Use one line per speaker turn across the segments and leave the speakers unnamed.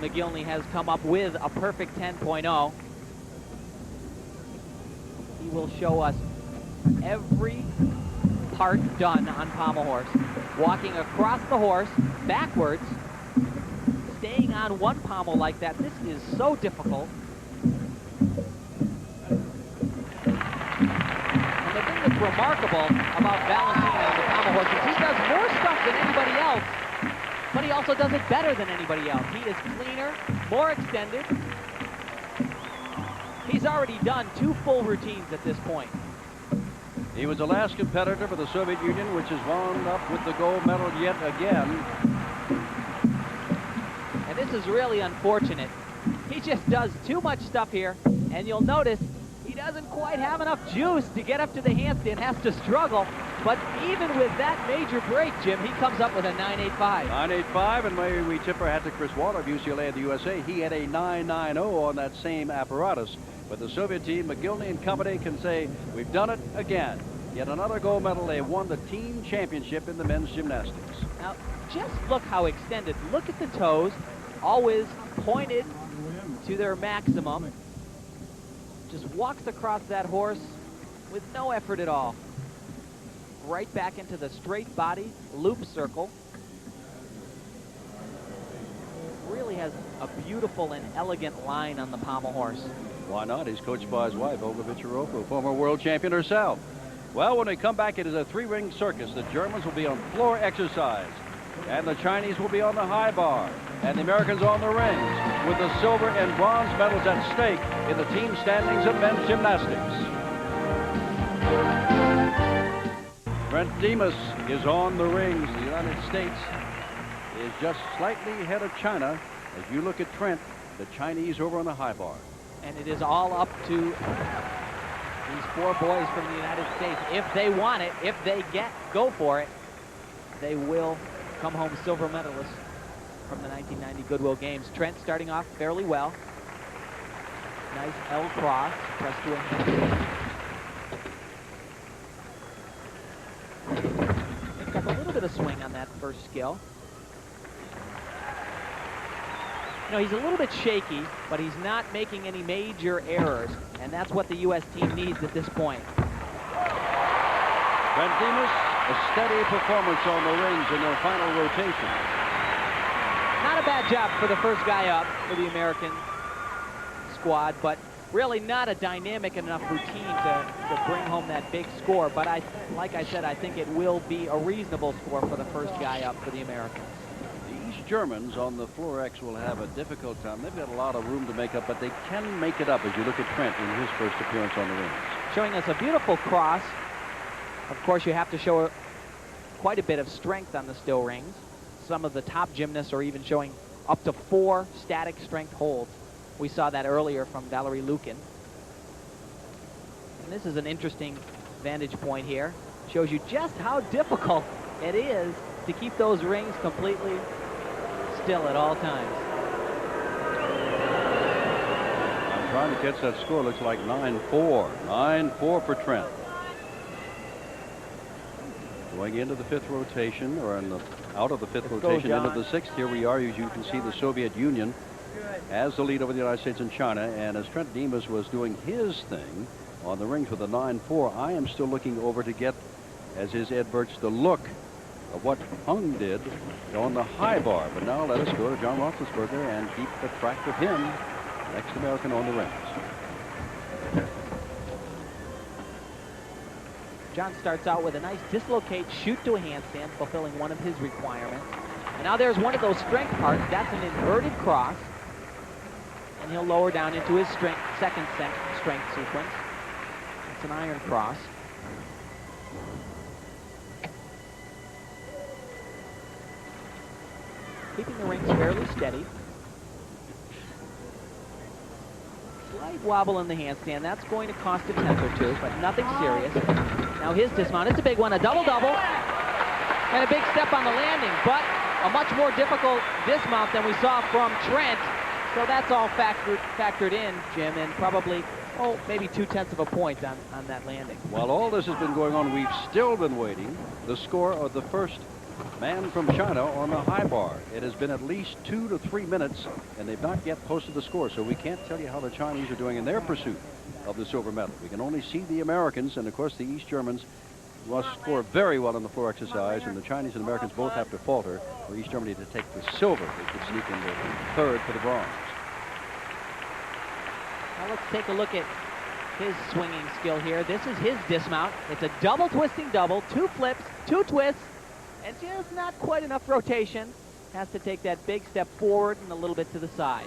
McGillney has come up with a perfect 10.0. He will show us every part done on pommel horse. Walking across the horse, backwards, staying on one pommel like that. This is so difficult. And the thing that's remarkable about Valentino and the pommel horse is he does more stuff than anybody else, but he also does it better than anybody else. He is cleaner, more extended. He's already done 2 full routines at this point.
He was the last competitor for the Soviet Union, which has wound up with the gold medal yet again.
And this is really unfortunate. He just does too much stuff here, and you'll notice he doesn't quite have enough juice to get up to the handstand, has to struggle. But even with that major break, Jim, he comes up with a 9.85.
9.85, and maybe we tip our hat to Chris Waller of UCLA of the USA. He had a 9.90 on that same apparatus. But the Soviet team, McGillney and company, can say, we've done it again. Yet another gold medal. They won the team championship in the men's gymnastics.
Now, just look how extended. Look at the toes, always pointed to their maximum. Just walks across that horse with no effort at all. Right back into the straight body loop circle. Really has a beautiful and elegant line on the pommel horse.
Why not? He's coached by his wife, Olga Vicharovko, former world champion herself. Well, when we come back, it is a 3-ring circus. The Germans will be on floor exercise, and the Chinese will be on the high bar, and the Americans on the rings, with the silver and bronze medals at stake in the team standings of men's gymnastics. Trent Demas is on the rings. The United States is just slightly ahead of China. As you look at Trent, the Chinese over on the high bar.
And it is all up to these 4 boys from the United States. If they want it, if they go for it, they will come home silver medalists from the 1990 Goodwill Games. Trent starting off fairly well. Nice L cross, pressed to a hand. Picked up a little bit of swing on that first skill. You know, he's a little bit shaky, but he's not making any major errors, and that's what the U.S. team needs at this point.
Trent Demas, a steady performance on the rings in their final rotation.
Not a bad job for the first guy up for the American squad, but really not a dynamic enough routine to bring home that big score. But like I said, I think it will be a reasonable score for the first guy up for the Americans.
Germans on the floor X will have a difficult time. They've got a lot of room to make up, but they can make it up as you look at Trent in his first appearance on the rings.
Showing us a beautiful cross. Of course, you have to show quite a bit of strength on the still rings. Some of the top gymnasts are even showing up to 4 static strength holds. We saw that earlier from Valerie Lukin. And this is an interesting vantage point here. Shows you just how difficult it is to keep those rings completely still at all times.
I'm trying to catch that score. Looks like 9-4. 9-4 for Trent. Going into the 5th rotation, or out of the 5th rotation, into the 6th. Here we are. As you can see, the Soviet Union as the lead over the United States and China. And as Trent Demas was doing his thing on the rings with a 9-4, I am still looking over to get, as is Ed Birch, the look of what Hung did on the high bar. But now let us go to John Roethlisberger and keep the track of him, next American on the rings.
John starts out with a nice dislocate, shoot to a handstand, fulfilling one of his requirements. And now there's one of those strength parts. That's an inverted cross. And he'll lower down into his second strength sequence. It's an iron cross. Keeping the rings fairly steady. Slight wobble in the handstand. That's going to cost a tenth or two, but nothing serious. Now his dismount. It's a big one, a double-double. And a big step on the landing, but a much more difficult dismount than we saw from Trent. So that's all factored in, Jim, and probably, maybe 2/10 of a point on that landing.
While all this has been going on, we've still been waiting. The score of the first man from China on the high bar. It has been at least 2 to 3 minutes, and they've not yet posted the score, so we can't tell you how the Chinese are doing in their pursuit of the silver medal. We can only see the Americans, and of course the East Germans must score very well on the floor exercise, and the Chinese and Americans both have to falter for East Germany to take the silver. They could sneak into third for the bronze.
Now let's take a look at his swinging skill here. This is his dismount. It's a double twisting double, 2 flips, 2 twists, and just not quite enough rotation. Has to take that big step forward and a little bit to the side.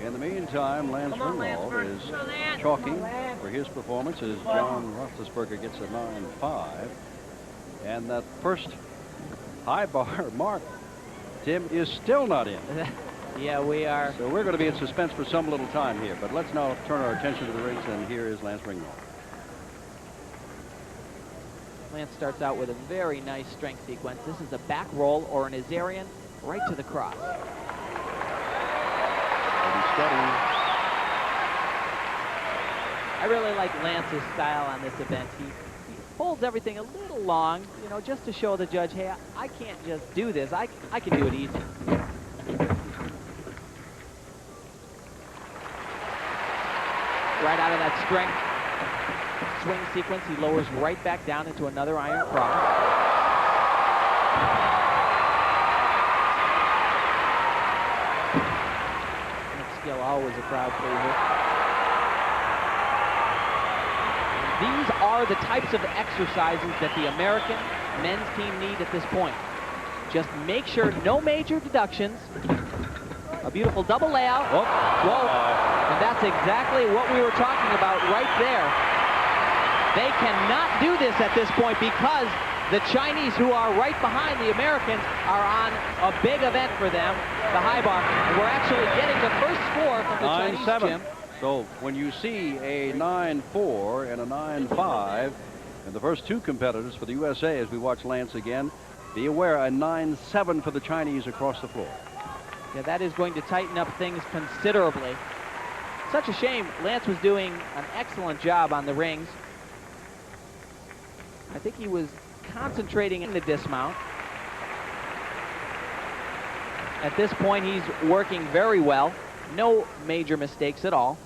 In the meantime, Lance Ringwald is chalking for his performance as John Roethlisberger gets a 9.5. And that first high bar mark, Tim, is still not in.
Yeah, we are.
So we're going to be in suspense for some little time here. But let's now turn our attention to the rings, and here is Lance Ringwald.
Lance starts out with a very nice strength sequence. This is a back roll or an Azarian right to the cross. I really like Lance's style on this event. He holds everything a little long, you know, just to show the judge, hey, I can't just do this. I can do it easy. Right out of that strength swing sequence, he lowers right back down into another iron cross. Skill, always a crowd pleaser. These are the types of exercises that the American men's team need at this point. Just make sure no major deductions. A beautiful double layout.
Oh.
Whoa. And that's exactly what we were talking about right there. They cannot do this at this point because the Chinese, who are right behind the Americans, are on a big event for them, the high bar. And we're actually getting the first score from the Chinese, Jim.
So when you see a 9.4 and a 9.5, and the first 2 competitors for the USA, as we watch Lance again, be aware a 9.7 for the Chinese across the floor.
Yeah, that is going to tighten up things considerably. Such a shame. Lance was doing an excellent job on the rings. I think he was concentrating in the dismount. At this point, he's working very well. No major mistakes at all.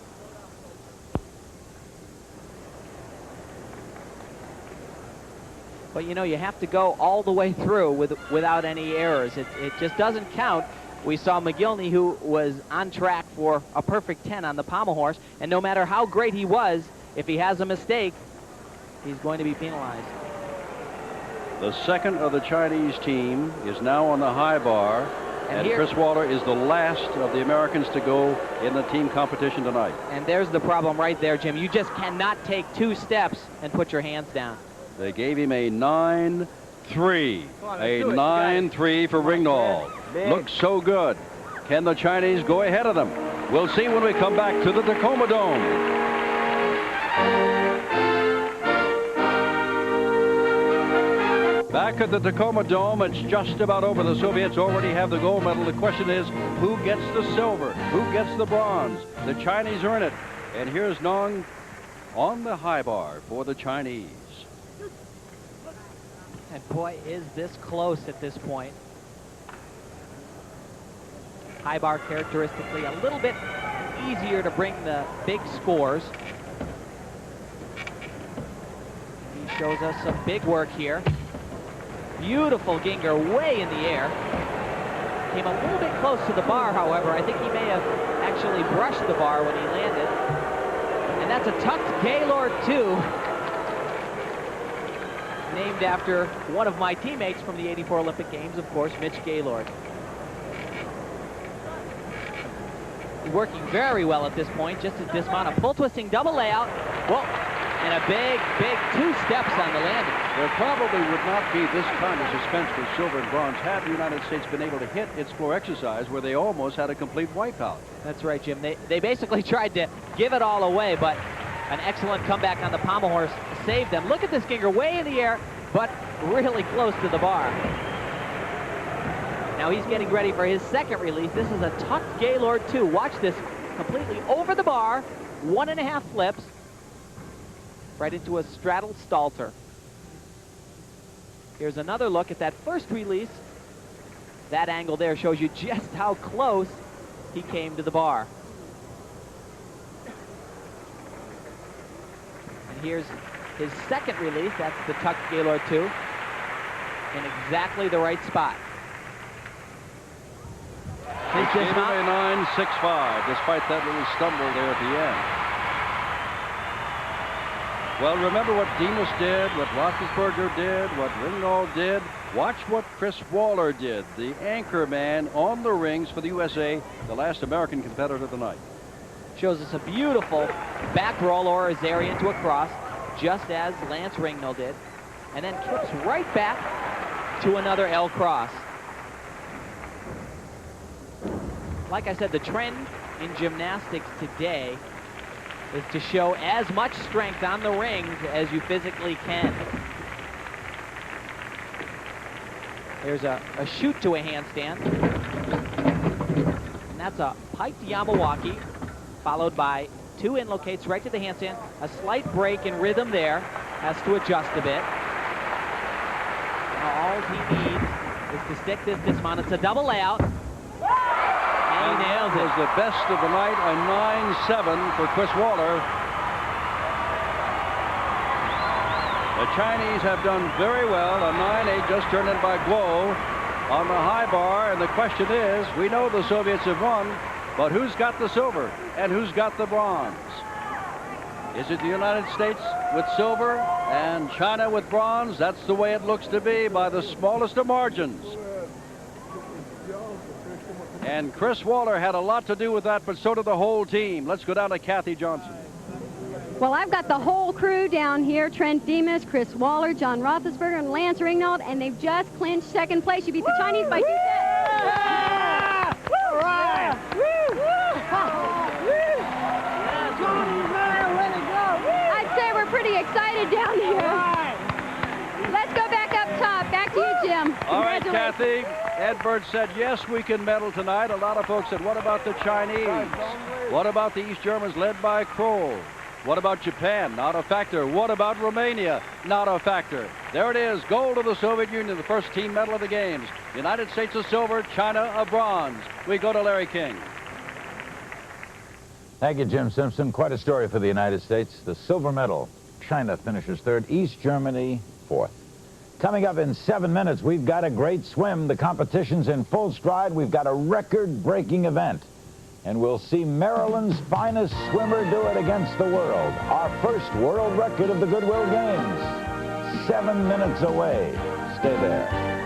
But you know, you have to go all the way through without any errors. It just doesn't count. We saw McGillney, who was on track for a perfect 10 on the pommel horse, and no matter how great he was, if he has a mistake, he's going to be penalized.
The second of the Chinese team is now on the high bar, and Chris Waller is the last of the Americans to go in the team competition tonight.
And there's the problem right there, Jim. You just cannot take 2 steps and put your hands down.
They gave him a 9.3. A 9.3 for Ringwald. Looks so good. Can the Chinese go ahead of them? We'll see when we come back to the Tacoma Dome. Back at the Tacoma Dome, it's just about over. The Soviets already have the gold medal. The question is, who gets the silver? Who gets the bronze? The Chinese are in it. And here's Nong on the high bar for the Chinese.
And boy, is this close at this point. High bar characteristically a little bit easier to bring the big scores. He shows us some big work here. Beautiful Ginger way in the air. Came a little bit close to the bar, however. I think he may have actually brushed the bar when he landed. And that's a tucked Gaylord 2. Named after one of my teammates from the '84 Olympic Games, of course, Mitch Gaylord. Working very well at this point, just to dismount a full twisting double layout. Whoa, and a big 2 steps on the landing.
There probably would not be this kind of suspense for silver and bronze had the United States been able to hit its floor exercise where they almost had a complete wipeout.
That's right, Jim. They basically tried to give it all away, but an excellent comeback on the pommel horse saved them. Look at this Ginger way in the air, but really close to the bar. Now he's getting ready for his second release. This is a tucked Gaylord 2. Watch this, completely over the bar, 1.5 flips, right into a straddle stalter. Here's another look at that first release. That angle there shows you just how close he came to the bar. And here's his second release. That's the tuck Gaylord 2 in exactly the right spot. His
Gave him
dismount.
a 9.65, despite that little stumble there at the end. Well, remember what Demas did, what Roethlisberger did, what Ringgold did. Watch what Chris Waller did, the anchor man on the rings for the USA, the last American competitor tonight.
Shows us a beautiful back roll or Azarian to a cross, just as Lance Ringgold did, and then kicks right back to another L cross. Like I said, the trend in gymnastics today is to show as much strength on the rings as you physically can. There's a shoot to a handstand. And that's a piped Yamawaki, followed by 2 in-locates right to the handstand. A slight break in rhythm there. Has to adjust a bit. Now all he needs is to stick this dismount. It's a double layout. And he nails it.
Was the best of the night, a 9.7 for Chris Waller. The Chinese have done very well. A 9.8 just turned in by Guo on the high bar. And the question is, we know the Soviets have won, but who's got the silver and who's got the bronze? Is it the United States with silver and China with bronze? That's the way it looks to be by the smallest of margins. And Chris Waller had a lot to do with that, but so did the whole team. Let's go down to Kathy Johnson.
Well, I've got the whole crew down here. Trent Demas, Chris Waller, John Roethlisberger, and Lance Ringgold, and they've just clinched second place. You beat the Chinese by 2 sets.
Yeah! All right!
I'd say we're pretty excited down here. Let's go back up top. Back to you, Jim.
All right,
Congratulations.
Kathy. Edbert said, yes, we can medal tonight. A lot of folks said, what about the Chinese? What about the East Germans led by Kroll? What about Japan? Not a factor. What about Romania? Not a factor. There it is. Gold of the Soviet Union, the first team medal of the games. United States of silver, China of bronze. We go to Larry King.
Thank you, Jim Simpson. Quite a story for the United States. The silver medal. China finishes 3rd. East Germany 4th. Coming up in 7 minutes, we've got a great swim. The competition's in full stride. We've got a record-breaking event. And we'll see Maryland's finest swimmer do it against the world. Our first world record of the Goodwill Games. 7 minutes away. Stay there.